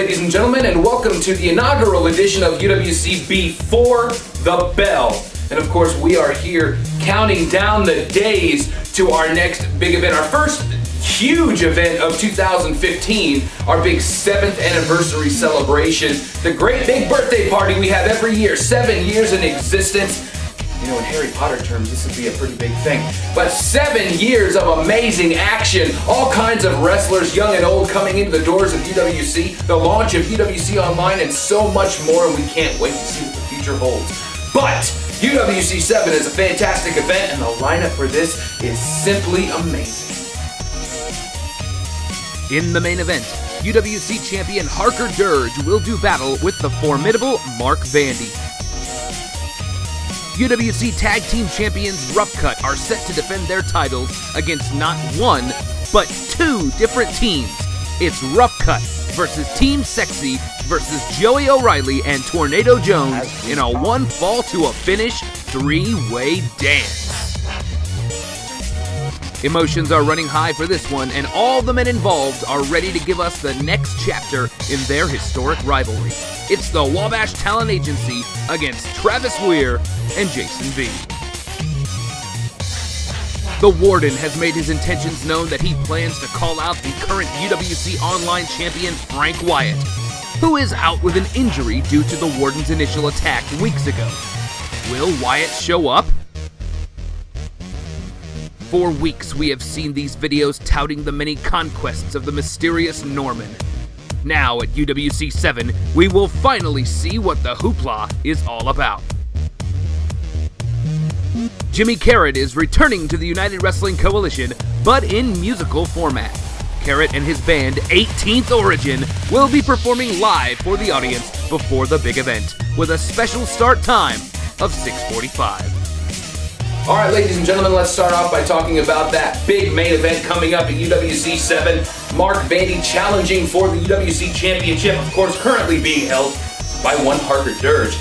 ladies and gentlemen, and welcome to the inaugural edition of UWC Before the Bell. And of course, we are here counting down the days to our next big event, our first huge event of 2015, our big 7th anniversary celebration, the great big birthday party we have every year, 7 years in existence. You know, in Harry Potter terms, this would be a pretty big thing. But 7 years of amazing action, all kinds of wrestlers, young and old, coming into the doors of UWC, the launch of UWC Online, and so much more, and we can't wait to see what the future holds. But UWC 7 is a fantastic event, and the lineup for this is simply amazing. In the main event, UWC champion Harker Dirge will do battle with the formidable Mark Vandy. UWC Tag Team Champions Rough Cut are set to defend their titles against not one, but 2 different teams. It's Rough Cut versus Team Sexy versus Joey O'Reilly and Tornado Jones in a one fall to a finish 3-way dance. Emotions are running high for this one, and all the men involved are ready to give us the next chapter in their historic rivalry. It's the Wabash Talent Agency against Travis Weir and Jason V. The Warden has made his intentions known that he plans to call out the current UWC Online champion Frank Wyatt, who is out with an injury due to the Warden's initial attack weeks ago. Will Wyatt show up? For weeks we have seen these videos touting the many conquests of the mysterious Norman. Now at UWC 7, we will finally see what the hoopla is all about. Jimmy Carrot is returning to the United Wrestling Coalition, but in musical format. Carrot and his band, 18th Origin, will be performing live for the audience before the big event, with a special start time of 6:45. All right, ladies and gentlemen, let's start off by talking about that big main event coming up at UWC 7. Mark Vandy challenging for the UWC Championship, of course, currently being held by one Harker Dirge.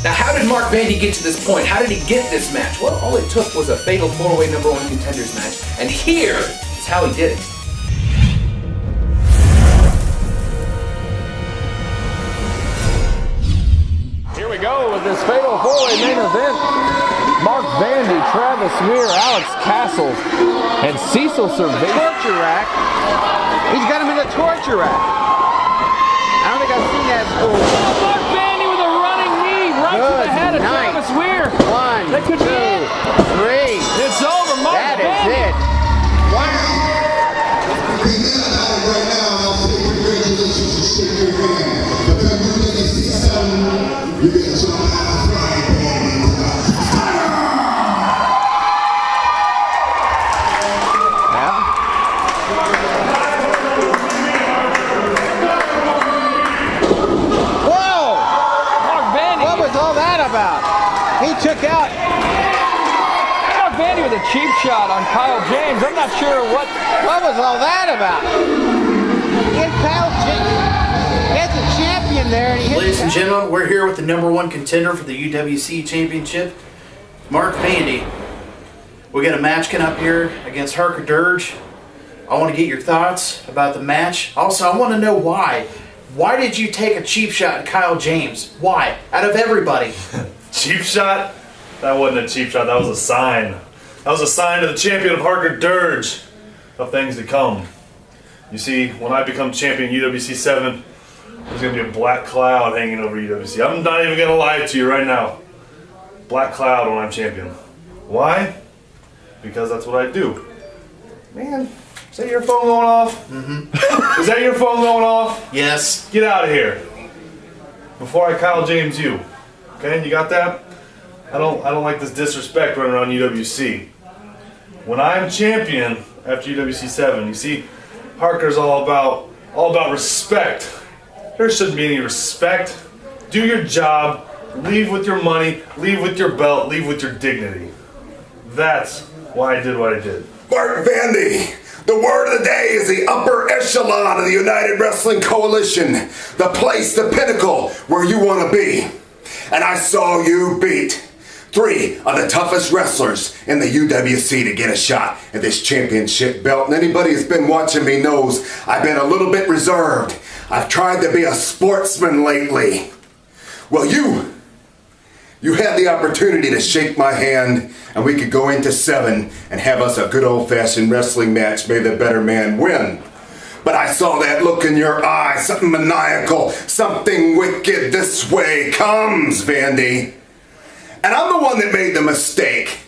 Now, how did Mark Vandy get to this point? How did he get this match? Well, all it took was a fatal 4-way number 1 contenders match, and here is how he did it. Here we go with this fatal 4-way main event. Mark Vandy, Travis Weir, Alex Castle, and Cecil Cerveza. Torture rack. He's got him in a torture rack. I don't think I've seen that before. Oh, Mark Vandy with a running knee right to the head of Travis Weir. 1, That could 2, be it. 3. It's over, Mark That Vandy. is it. He took out Mark Vandy with a cheap shot on Kyle James. I'm not sure what was all that about. He had Kyle James. He had the champion there. And he hit Ladies and gentlemen, we're here with the number 1 contender for the UWC Championship, Mark Vandy. We got a match coming up here against Harker Dirge. I want to get your thoughts about the match. Also, I want to know why. Why did you take a cheap shot at Kyle James? Why? Out of everybody. Cheap shot? That wasn't a cheap shot, that was a sign. That was a sign to the champion of Harker Dirge of things to come. You see, when I become champion UWC 7, there's going to be a black cloud hanging over UWC. I'm not even going to lie to you right now. Black cloud when I'm champion. Why? Because that's what I do. Man, is that your phone going off? Mm-hmm. Is that your phone going off? Yes. Get out of here. Before I Kyle James you. Okay, you got that? I don't like this disrespect running around UWC. When I'm champion after UWC 7, you see, Harker's all about respect. There shouldn't be any respect. Do your job, leave with your money, leave with your belt, leave with your dignity. That's why I did what I did. Mark Vandy, the word of the day is the upper echelon of the United Wrestling Coalition, the place, the pinnacle where you want to be. And I saw you beat 3 of the toughest wrestlers in the UWC to get a shot at this championship belt. And anybody who's been watching me knows I've been a little bit reserved. I've tried to be a sportsman lately. Well, you had the opportunity to shake my hand and we could go into 7 and have us a good old-fashioned wrestling match. May the better man win. But I saw that look in your eye, something maniacal, something wicked. This way comes, Vandy. And I'm the one that made the mistake.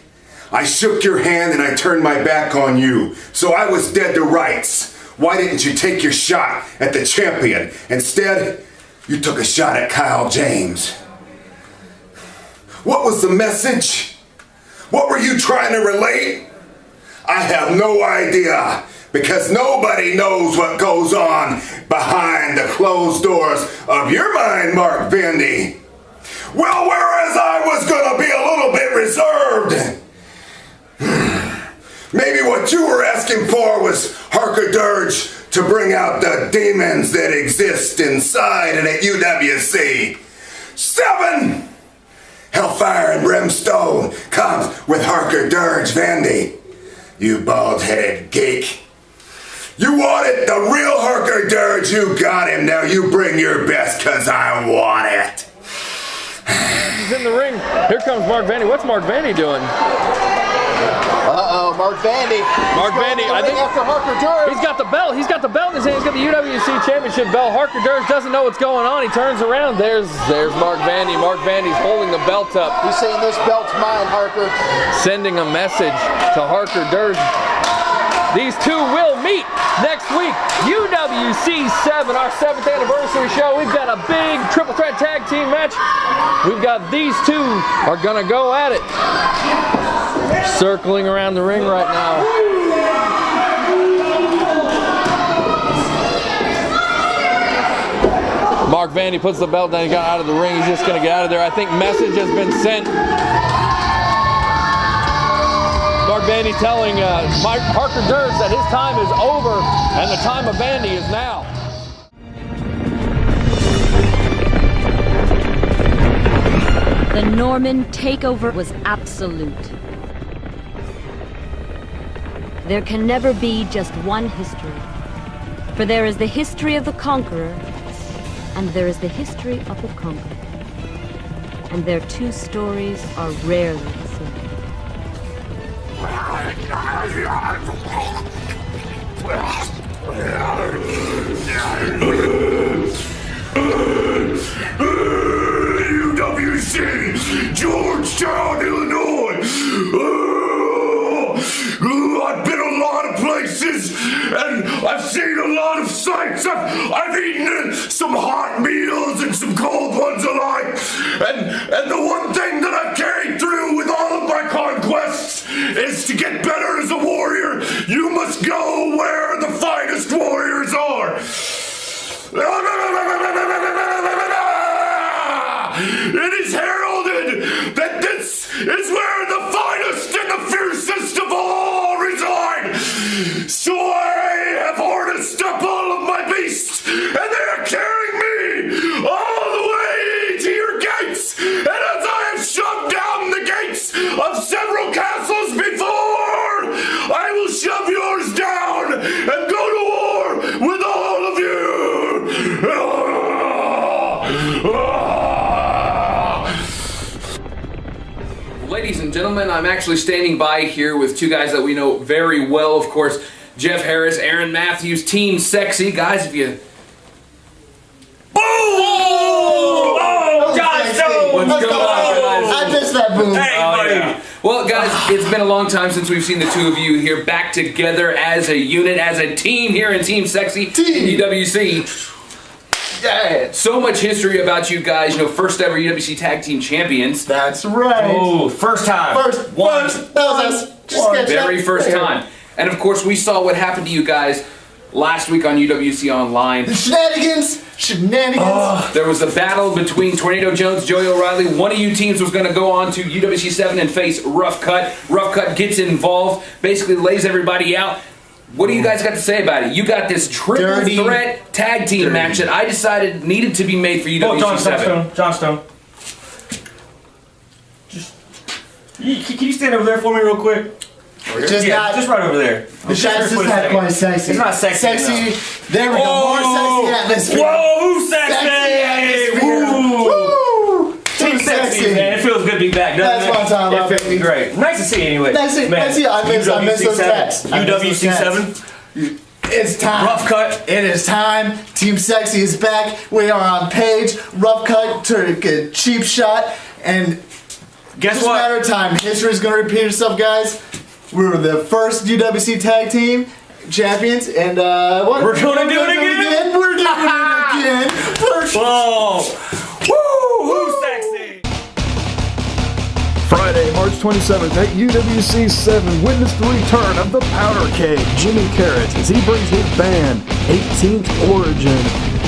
I shook your hand and I turned my back on you. So I was dead to rights. Why didn't you take your shot at the champion? Instead, you took a shot at Kyle James. What was the message? What were you trying to relate? I have no idea, because nobody knows what goes on behind the closed doors of your mind, Mark Vandy. Well, whereas I was gonna be a little bit reserved, maybe what you were asking for was Harker Dirge to bring out the demons that exist inside and at UWC. 7! Hellfire and brimstone comes with Harker Dirge, Vandy. You bald-headed geek. You wanted the real Harker Dirge, you got him. Now you bring your best, cause I want it. He's in the ring. Here comes Mark Vandy. What's Mark Vandy doing? Uh-oh, Mark Vandy. Mark Vandy, I think after Harker Dirge. he's got the belt. He's got the belt in his hand. He's got the UWC Championship belt. Harker Dirge doesn't know what's going on. He turns around. There's Mark Vandy. Mark Vandy's holding the belt up. He's saying this belt's mine, Harker. Sending a message to Harker Dirge. These two will meet next week. UWC 7, our 7th anniversary show. We've got a big triple threat tag team match. We've got these two are gonna go at it. Circling around the ring right now. Mark Vandy puts the belt down. He got out of the ring. He's just gonna get out of there. I think message has been sent. Mark Vandy telling Harker Dirge that his time is over and the time of Vandy is now. The Norman takeover was absolute. There can never be just one history. For there is the history of the conqueror, and there is the history of the conquered. And their two stories are rarely the same. UWC, Georgetown, Illinois. I've been a lot of places, and I've seen a lot of sights. I've eaten some hot meals and some cold ones alike. And the one thing that I've carried through with all of my conquests is to get better as a warrior. You must go where the finest warriors are. It is heralded that this is where the finest and the fiercest of all reside. So I have harnessed up all of my beasts, and they are carrying me all the way to your gates. And as I have shoved down the gates of several castles before, I will shove yours down and go to war with all of you. Ladies and gentlemen, I'm actually standing by here with two guys that we know very well, of course, Jeff Harris, Aaron Matthews, Team Sexy. Guys, if you... Boom! Oh, God, what's going on, guys? I missed that boom. Hey, buddy. Yeah. Well, guys, it's been a long time since we've seen the two of you here back together as a unit, as a team here in Team Sexy in UWC. Yeah. So much history about you guys. You know, first ever UWC Tag Team Champions. That's right. Oh, first time. First. That was us. Just very first time. And of course, we saw what happened to you guys last week on UWC Online. The shenanigans. There was a battle between Tornado Jones, Joey O'Reilly. One of you teams was going to go on to UWC 7 and face Rough Cut. Rough Cut gets involved, basically lays everybody out. What do you guys got to say about it? You got this triple threat tag team match that I decided needed to be made for UWC 7. John Stone. Can you stand over there for me real quick? It's just not. Just right over there. The shot's just not quite sexy. It's not sexy. Sexy. There we go. More sexy atmosphere. Whoa, who's sexy? Sexy atmosphere. Woo! Too Team sexy, sexy. man. It feels good to be back, doesn't That's it? what I'm talking about, It feels baby. great. Nice to see you anyway. Nice to Man, see you. I miss those texts. I miss those UWC 7. It's time. Rough cut. It is time. Team Sexy is back. We are on page. Rough cut to cheap shot. And Guess just a what? matter of time. History is going to repeat itself, guys. We were the first UWC tag team champions. And what? We're going to do it again? We're doing it again. Whoa. Woo! Who's sexy? Friday, March 27th at UWC 7, witness the return of the Powder Keg, Jimmy Carrot, as he brings his band, 18th Origin,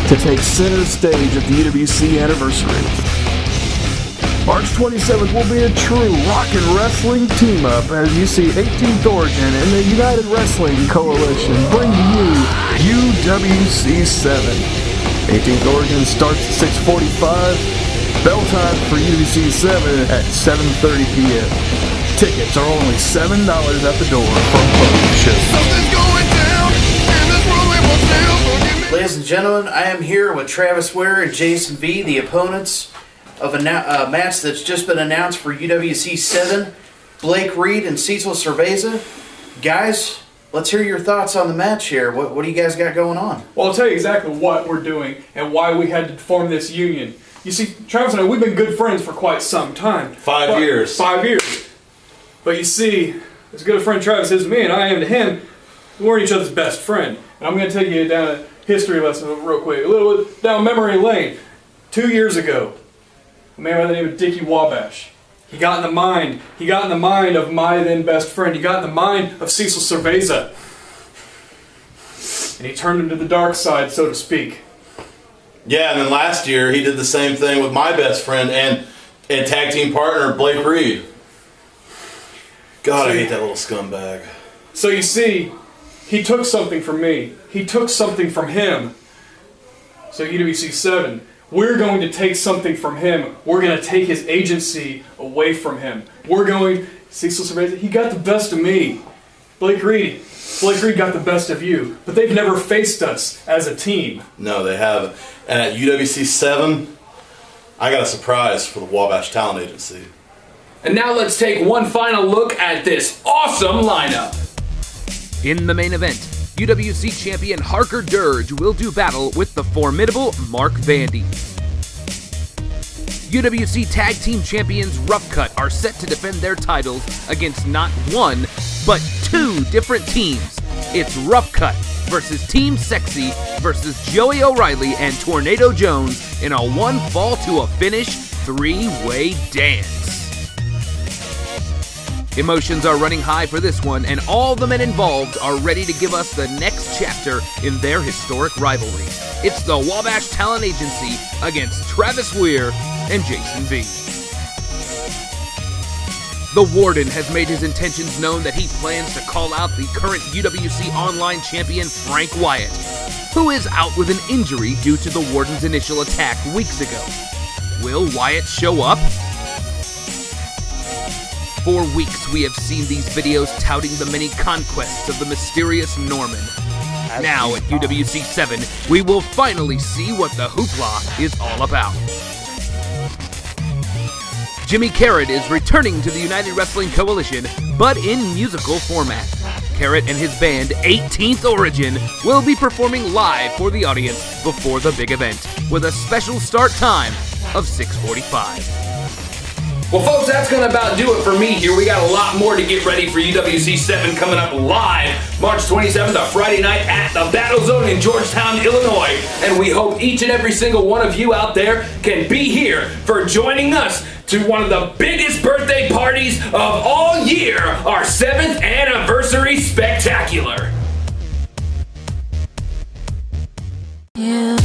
to take center stage at the UWC anniversary. March 27th will be a true rock and wrestling team-up as you see 18th Origin and the United Wrestling Coalition bring you UWC 7. 18th Origin starts at 6:45. Bell time for UWC 7 at 7:30 p.m. Tickets are only $7 at the door from both shows. Something's going down, and this world ain't for sale, so give me. Ladies and gentlemen, I am here with Travis Weir and Jason V, the opponents of a match that's just been announced for UWC 7, Blake Reed and Cecil Cerveza. Guys, let's hear your thoughts on the match here. What do you guys got going on? Well, I'll tell you exactly what we're doing and why we had to form this union. You see, Travis and I, we've been good friends for quite some time. 5 years. 5 years. But you see, as good a friend Travis is to me and I am to him, we weren't each other's best friend. And I'm going to take you down a history lesson real quick, a little bit down memory lane. 2 years ago, a man by the name of Dickie Wabash, he got in the mind of my then best friend. He got in the mind of Cecil Cerveza. And he turned him to the dark side, so to speak. Yeah, and then last year he did the same thing with my best friend and tag team partner Blake Reed. God, I hate that little scumbag. So you see, he took something from me. He took something from him. So UWC 7, we're going to take something from him. We're going to take his agency away from him. Cecil Cerveza, he got the best of me. Blake Reed got the best of you. But they've never faced us as a team. No, they haven't. And at UWC 7, I got a surprise for the Wabash Talent Agency. And now let's take one final look at this awesome lineup. In the main event, UWC champion Harker Dirge will do battle with the formidable Mark Vandy. UWC Tag Team Champions Rough Cut are set to defend their titles against not one, but two different teams. It's Rough Cut versus Team Sexy versus Joey O'Reilly and Tornado Jones in a one fall to a finish three-way dance. Emotions are running high for this one, and all the men involved are ready to give us the next chapter in their historic rivalry. It's the Wabash Talent Agency against Travis Weir and Jason V. The Warden has made his intentions known that he plans to call out the current UWC Online champion Frank Wyatt, who is out with an injury due to the Warden's initial attack weeks ago. Will Wyatt show up? For weeks, we have seen these videos touting the many conquests of the mysterious Norman. Now at UWC 7, we will finally see what the hoopla is all about. Jimmy Carrot is returning to the United Wrestling Coalition, but in musical format. Carrot and his band, 18th Origin, will be performing live for the audience before the big event, with a special start time of 6:45. Well, folks, that's going to about do it for me here. We got a lot more to get ready for UWC 7 coming up live March 27th, a Friday night at the Battle Zone in Georgetown, Illinois. And we hope each and every single one of you out there can be here for joining us to one of the biggest birthday parties of all year, our 7th anniversary spectacular. You